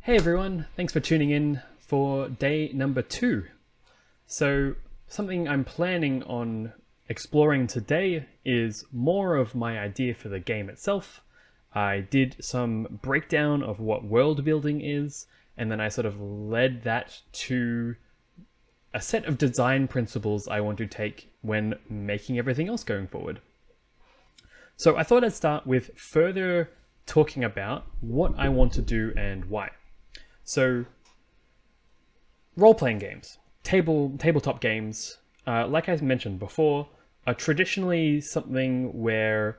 Hey everyone, thanks for tuning in for day number 2. So something I'm planning on exploring today is more of my idea for the game itself. I did some breakdown of what world building is, and then I sort of led that to a set of design principles I want to take when making everything else going forward. So I thought I'd start with further talking about what I want to do and why. So, role-playing games, tabletop games, like I mentioned before, are traditionally something where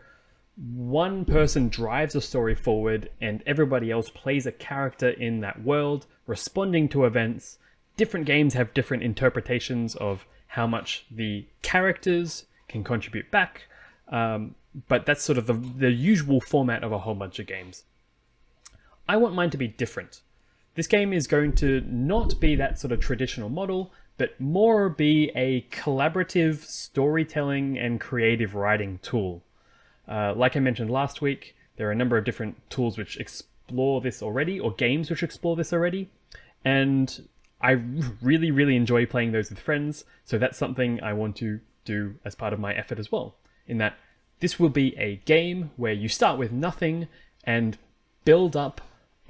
one person drives a story forward and everybody else plays a character in that world, responding to events. Different games have different interpretations of how much the characters can contribute back, but that's sort of the usual format of a whole bunch of games. I want mine to be different. This game is going to not be that sort of traditional model, but more be a collaborative storytelling and creative writing tool. Like I mentioned last week, there are a number of different tools which explore this already, or games which explore this already, and I really enjoy playing those with friends, so that's something I want to do as part of my effort as well, in that this will be a game where you start with nothing and build up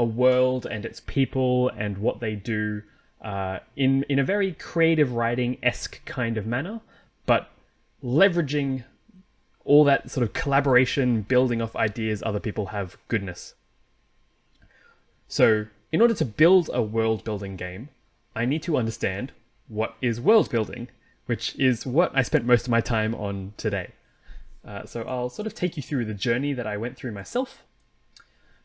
a world and its people and what they do in a very creative writing-esque kind of manner, but leveraging all that sort of collaboration, building off ideas other people have goodness. So in order to build a world-building game, I need to understand what is world-building, which is what I spent most of my time on today. So I'll sort of take you through the journey that I went through myself.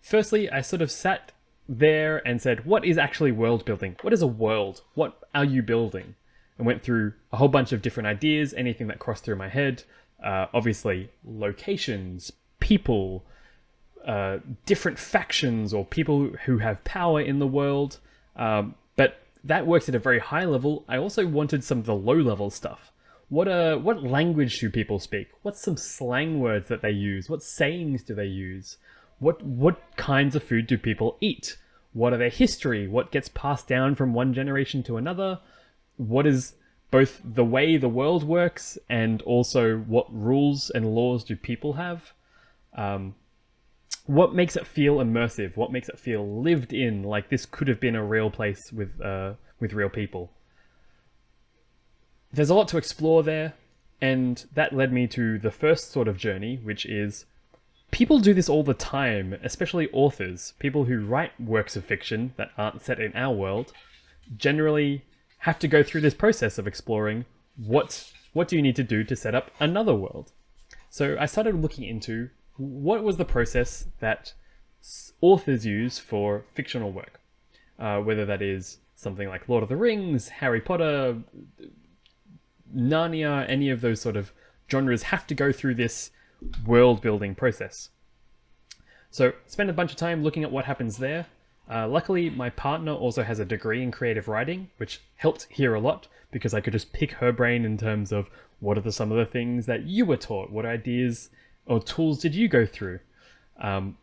Firstly, I sort of sat there and said, what is actually world building? What is a world? What are you building? And went through a whole bunch of different ideas, anything that crossed through my head. Obviously, locations, people, different factions or people who have power in the world. But that works at a very high level. I also wanted some of the low-level stuff. What language do people speak? What's some slang words that they use? What sayings do they use? What kinds of food do people eat? What are their history? What gets passed down from one generation to another? What is both the way the world works and also what rules and laws do people have? What makes it feel immersive? What makes it feel lived in, like this could have been a real place with real people? There's a lot to explore there, and that led me to the first sort of journey, which is people do this all the time, especially authors. People who write works of fiction that aren't set in our world generally have to go through this process of exploring what do you need to do to set up another world. So I started looking into what was the process that authors use for fictional work, whether that is something like Lord of the Rings, Harry Potter, Narnia, any of those sort of genres have to go through this world building process. So spend a bunch of time looking at what happens there. Luckily, my partner also has a degree in creative writing, which helped here a lot because I could just pick her brain in terms of what are some of the things that you were taught? What ideas or tools did you go through? I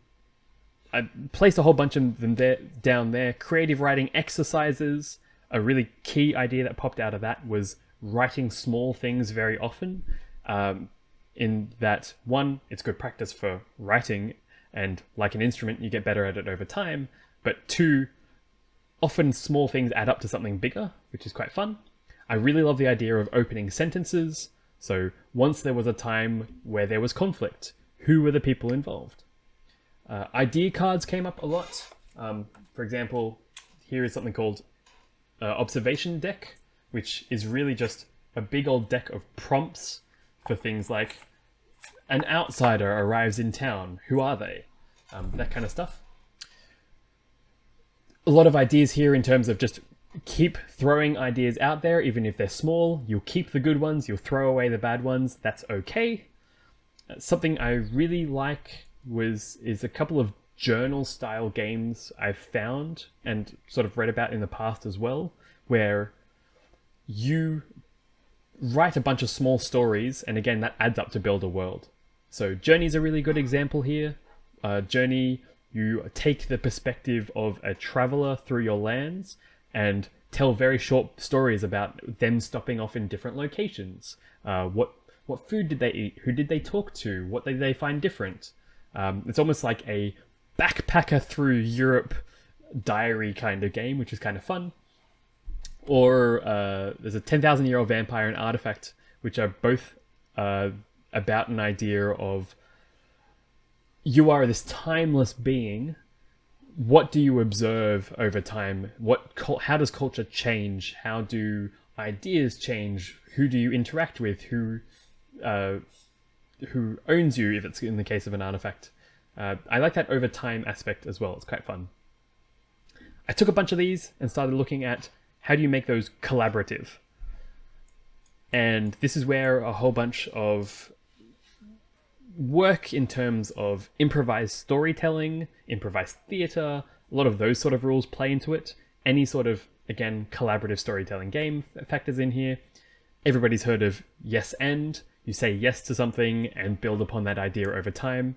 placed a whole bunch of them down there. Creative writing exercises. A really key idea that popped out of that was writing small things very often. In that, one, it's good practice for writing, and like an instrument, you get better at it over time. But two, often small things add up to something bigger, which is quite fun. I really love the idea of opening sentences. So once there was a time where there was conflict, who were the people involved? Idea cards came up a lot. For example, here is something called Observation Deck, which is really just a big old deck of prompts for things like an outsider arrives in town. Who are they? That kind of stuff. A lot of ideas here in terms of just keep throwing ideas out there, even if they're small. You'll keep the good ones, you'll throw away the bad ones. That's okay. Something I really like is a couple of journal-style games I've found and sort of read about in the past as well, where you write a bunch of small stories, and again, that adds up to build a world. So Journey's a really good example here. Journey You take the perspective of a traveler through your lands and tell very short stories about them stopping off in different locations. What food did they eat? Who did they talk to? What did they find different? It's almost like a backpacker through Europe diary kind of game, which is kind of fun. Or there's a 10,000-year-old vampire and artifact, which are both about an idea of you are this timeless being. What do you observe over time? How does culture change? How do ideas change? Who do you interact with? Who owns you, if it's in the case of an artifact? I like that over time aspect as well. It's quite fun. I took a bunch of these and started looking at how do you make those collaborative? And this is where a whole bunch of work in terms of improvised storytelling, improvised theatre, a lot of those sort of rules play into it. Any sort of, again, collaborative storytelling game factors in here. Everybody's heard of yes and. You say yes to something and build upon that idea over time.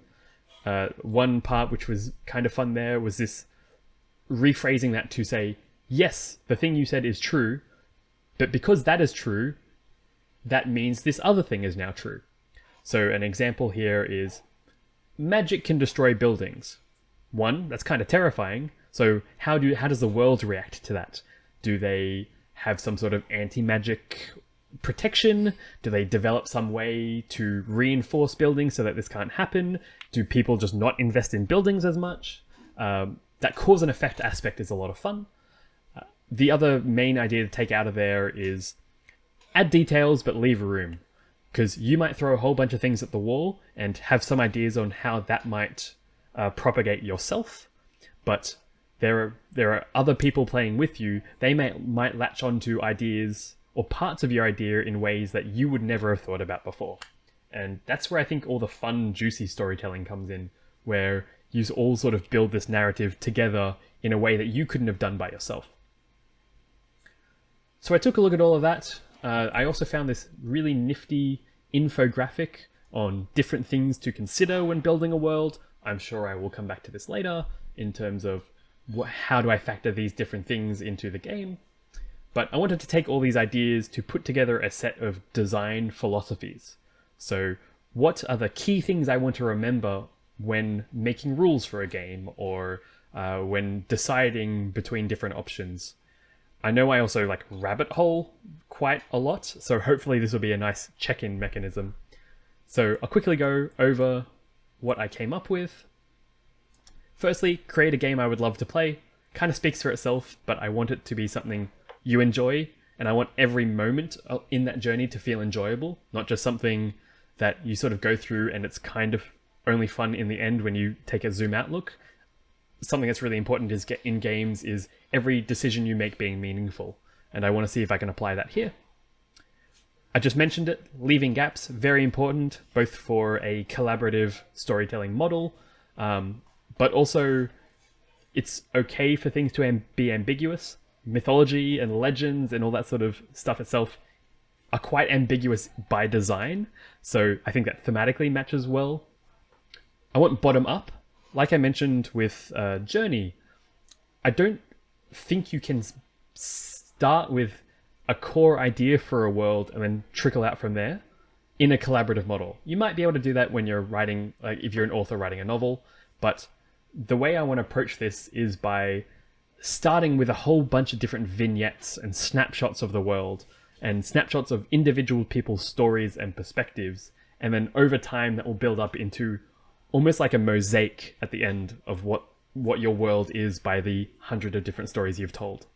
One part which was kind of fun there was this rephrasing that to say, yes, the thing you said is true, but because that is true, that means this other thing is now true. So an example here is magic can destroy buildings. One, that's kind of terrifying. So how does the world react to that? Do they have some sort of anti-magic protection? Do they develop some way to reinforce buildings so that this can't happen? Do people just not invest in buildings as much? That cause and effect aspect is a lot of fun. The other main idea to take out of there is add details but leave room. Because you might throw a whole bunch of things at the wall and have some ideas on how that might propagate yourself, but there are other people playing with you. They might latch onto ideas or parts of your idea in ways that you would never have thought about before. And that's where I think all the fun, juicy storytelling comes in, where you all sort of build this narrative together in a way that you couldn't have done by yourself. So I took a look at all of that. I also found this really nifty infographic on different things to consider when building a world. I'm sure I will come back to this later in terms of how do I factor these different things into the game. But I wanted to take all these ideas to put together a set of design philosophies. So what are the key things I want to remember when making rules for a game or when deciding between different options? I know I also like rabbit hole quite a lot, so hopefully this will be a nice check-in mechanism. So I'll quickly go over what I came up with. Firstly, create a game I would love to play. Kind of speaks for itself, but I want it to be something you enjoy, and I want every moment in that journey to feel enjoyable, not just something that you sort of go through and it's kind of only fun in the end when you take a zoom out look. Something that's really important in games is every decision you make being meaningful. And I want to see if I can apply that here. I just mentioned it, leaving gaps, very important, both for a collaborative storytelling model, but also it's okay for things to be ambiguous. Mythology and legends and all that sort of stuff itself are quite ambiguous by design. So I think that thematically matches well. I want bottom up. Like I mentioned with Journey, I don't think you can start with a core idea for a world and then trickle out from there in a collaborative model. You might be able to do that when you're writing, like if you're an author writing a novel, but the way I want to approach this is by starting with a whole bunch of different vignettes and snapshots of the world and snapshots of individual people's stories and perspectives. And then over time that will build up into almost like a mosaic at the end of what your world is by the 100 of different stories you've told.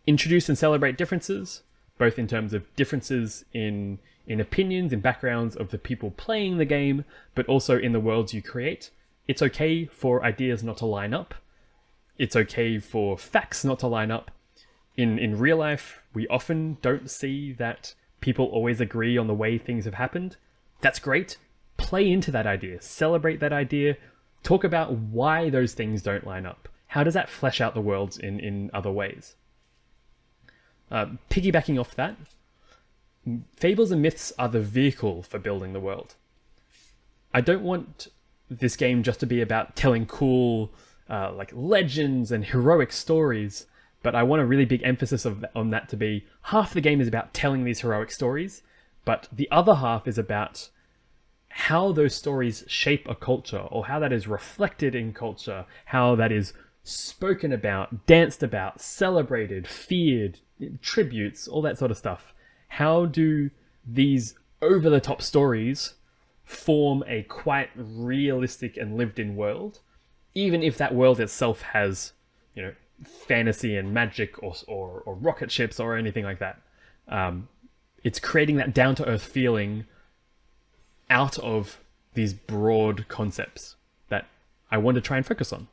Introduce and celebrate differences, both in terms of differences in opinions and backgrounds of the people playing the game, but also in the worlds you create. It's okay for ideas not to line up. It's okay for facts not to line up. In real life, we often don't see that people always agree on the way things have happened. That's great. Play into that idea, celebrate that idea, talk about why those things don't line up. How does that flesh out the worlds in other ways? Piggybacking off that, fables and myths are the vehicle for building the world. I don't want this game just to be about telling cool like legends and heroic stories, but I want a really big emphasis on that to be half the game is about telling these heroic stories, but the other half is about how those stories shape a culture, or how that is reflected in culture, how that is spoken about, danced about, celebrated, feared, tributes, all that sort of stuff. How do these over-the-top stories form a quite realistic and lived-in world, even if that world itself has, you know, fantasy and magic or rocket ships or anything like that. It's creating that down-to-earth feeling out of these broad concepts that I want to try and focus on.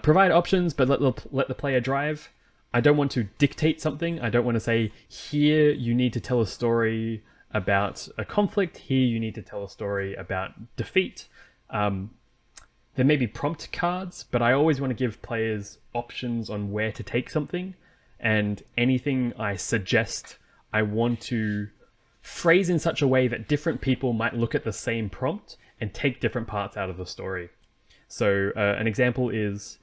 Provide options, but let the player drive. I don't want to dictate something. I don't want to say, here you need to tell a story about a conflict, here you need to tell a story about defeat. There may be prompt cards, but I always want to give players options on where to take something, and anything I suggest, I want to phrase in such a way that different people might look at the same prompt and take different parts out of the story. So an example is,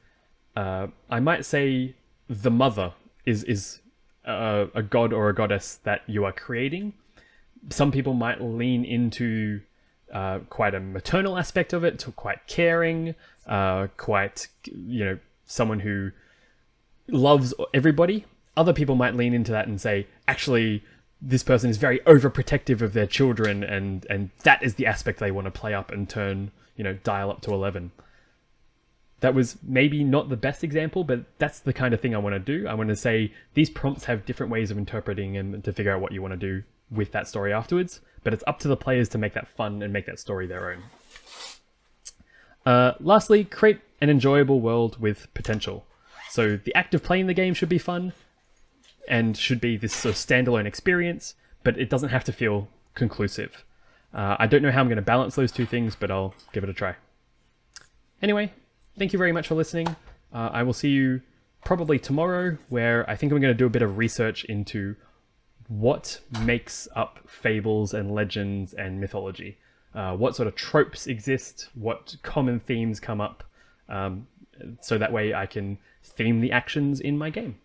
I might say the mother is a god or a goddess that you are creating. Some people might lean into quite a maternal aspect of it, to quite caring, quite, you know, someone who loves everybody. Other people might lean into that and say, actually, this person is very overprotective of their children, and that is the aspect they want to play up and turn, you know, dial up to 11. That was maybe not the best example, but that's the kind of thing I want to do. I want to say these prompts have different ways of interpreting and to figure out what you want to do with that story afterwards, but it's up to the players to make that fun and make that story their own. Lastly, create an enjoyable world with potential. So the act of playing the game should be fun and should be this sort of standalone experience, but it doesn't have to feel conclusive. I don't know how I'm going to balance those two things, but I'll give it a try. Anyway, thank you very much for listening. I will see you probably tomorrow, where I think I'm going to do a bit of research into what makes up fables and legends and mythology. What sort of tropes exist, what common themes come up, so that way I can theme the actions in my game.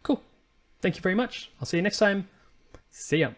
Cool. Thank you very much. I'll see you next time. See ya.